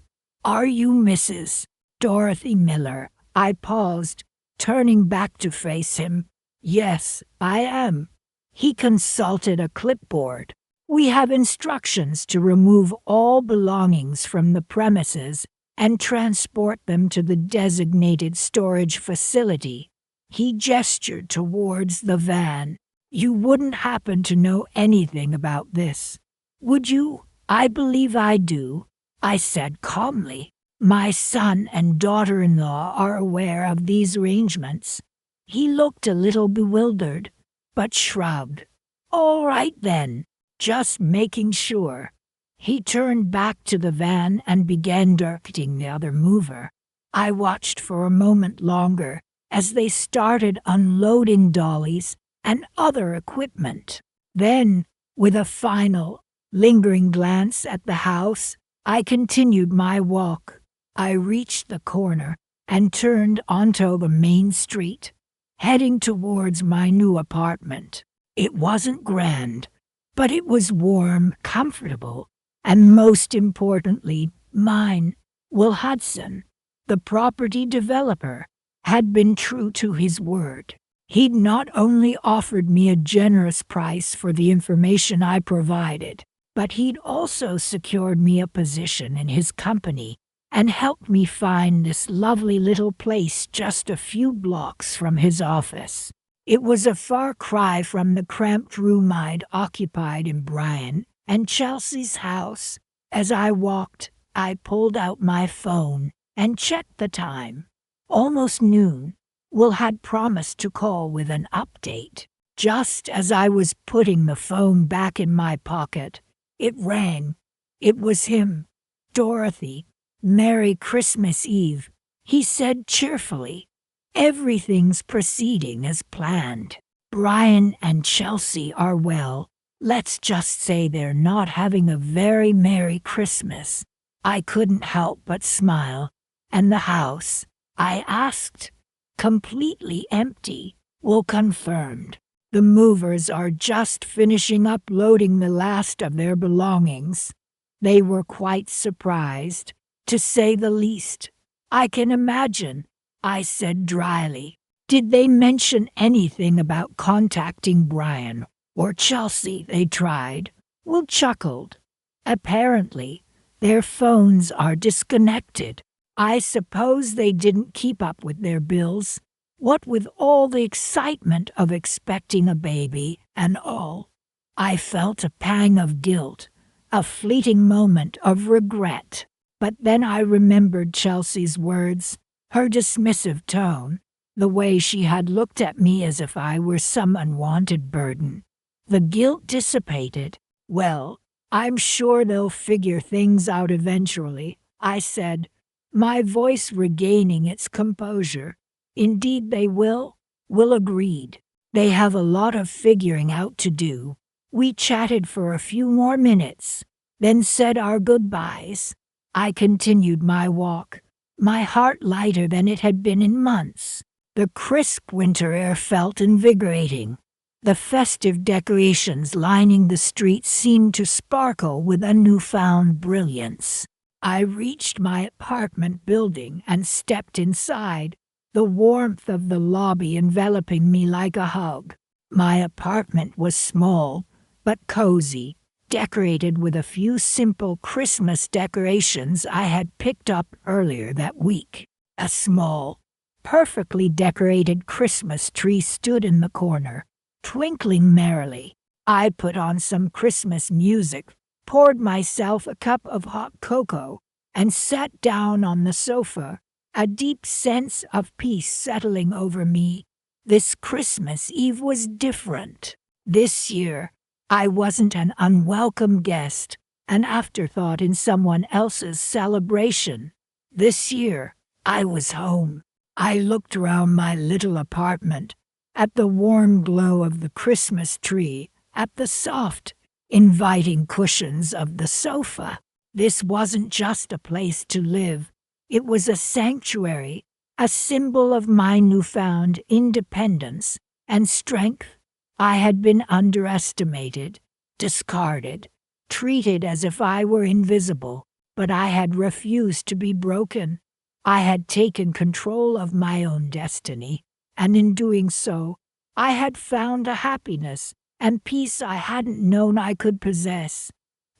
"Are you Mrs. Dorothy Miller?" I paused, turning back to face him. "Yes, I am." He consulted a clipboard. "We have instructions to remove all belongings from the premises and transport them to the designated storage facility." He gestured towards the van. "You wouldn't happen to know anything about this, would you?" "I believe I do," I said calmly. "My son and daughter-in-law are aware of these arrangements." He looked a little bewildered, but shrugged. "All right then, just making sure." He turned back to the van and began directing the other mover. I watched for a moment longer as they started unloading dollies and other equipment. Then, with a final, lingering glance at the house, I continued my walk. I reached the corner and turned onto the main street, heading towards my new apartment. It wasn't grand, but it was warm, comfortable, and most importantly, mine. Will Hudson, the property developer, had been true to his word. He'd not only offered me a generous price for the information I provided, but he'd also secured me a position in his company and helped me find this lovely little place just a few blocks from his office. It was a far cry from the cramped room I'd occupied in Brian and Chelsea's house. As I walked, I pulled out my phone and checked the time. Almost noon. Will had promised to call with an update. Just as I was putting the phone back in my pocket, it rang. It was him. "Dorothy, Merry Christmas Eve," he said cheerfully. "Everything's proceeding as planned. Brian and Chelsea are well. Let's just say they're not having a very Merry Christmas." I couldn't help but smile. "And the house?" I asked. "Completely empty," Will confirmed. "The movers are just finishing uploading the last of their belongings." They were quite surprised, to say the least. "I can imagine," I said dryly. "Did they mention anything about contacting Brian or Chelsea?" They tried. Will chuckled. "Apparently, their phones are disconnected. I suppose they didn't keep up with their bills. What with all the excitement of expecting a baby and all." I felt a pang of guilt, a fleeting moment of regret. But then I remembered Chelsea's words, her dismissive tone, the way she had looked at me as if I were some unwanted burden. The guilt dissipated. Well, I'm sure they'll figure things out eventually, I said, my voice regaining its composure. Indeed they will. Will agreed. They have a lot of figuring out to do. We chatted for a few more minutes, then said our goodbyes. I continued my walk, my heart lighter than it had been in months. The crisp winter air felt invigorating. The festive decorations lining the streets seemed to sparkle with a newfound brilliance. I reached my apartment building and stepped inside, the warmth of the lobby enveloping me like a hug. My apartment was small, but cozy, decorated with a few simple Christmas decorations I had picked up earlier that week. A small, perfectly decorated Christmas tree stood in the corner, twinkling merrily. I put on some Christmas music, poured myself a cup of hot cocoa, and sat down on the sofa, a deep sense of peace settling over me. This Christmas Eve was different. This year, I wasn't an unwelcome guest, an afterthought in someone else's celebration. This year, I was home. I looked around my little apartment, at the warm glow of the Christmas tree, at the soft, inviting cushions of the sofa. This wasn't just a place to live. It was a sanctuary, a symbol of my newfound independence and strength. I had been underestimated, discarded, treated as if I were invisible, but I had refused to be broken. I had taken control of my own destiny, and in doing so, I had found a happiness and peace I hadn't known I could possess.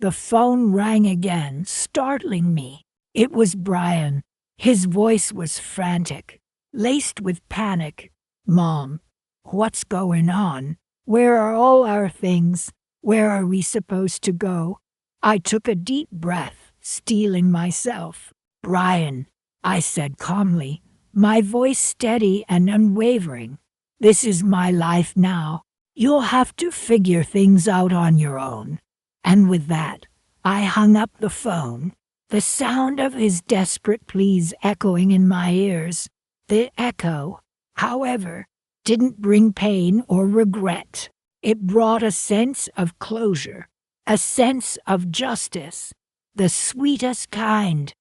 The phone rang again, startling me. It was Brian. His voice was frantic, laced with panic. "Mom, what's going on? Where are all our things? Where are we supposed to go?" I took a deep breath, steeling myself. "Brian," I said calmly, my voice steady and unwavering. "This is my life now. You'll have to figure things out on your own." And with that, I hung up the phone, the sound of his desperate pleas echoing in my ears. The echo, however, didn't bring pain or regret. It brought a sense of closure, a sense of justice, the sweetest kind.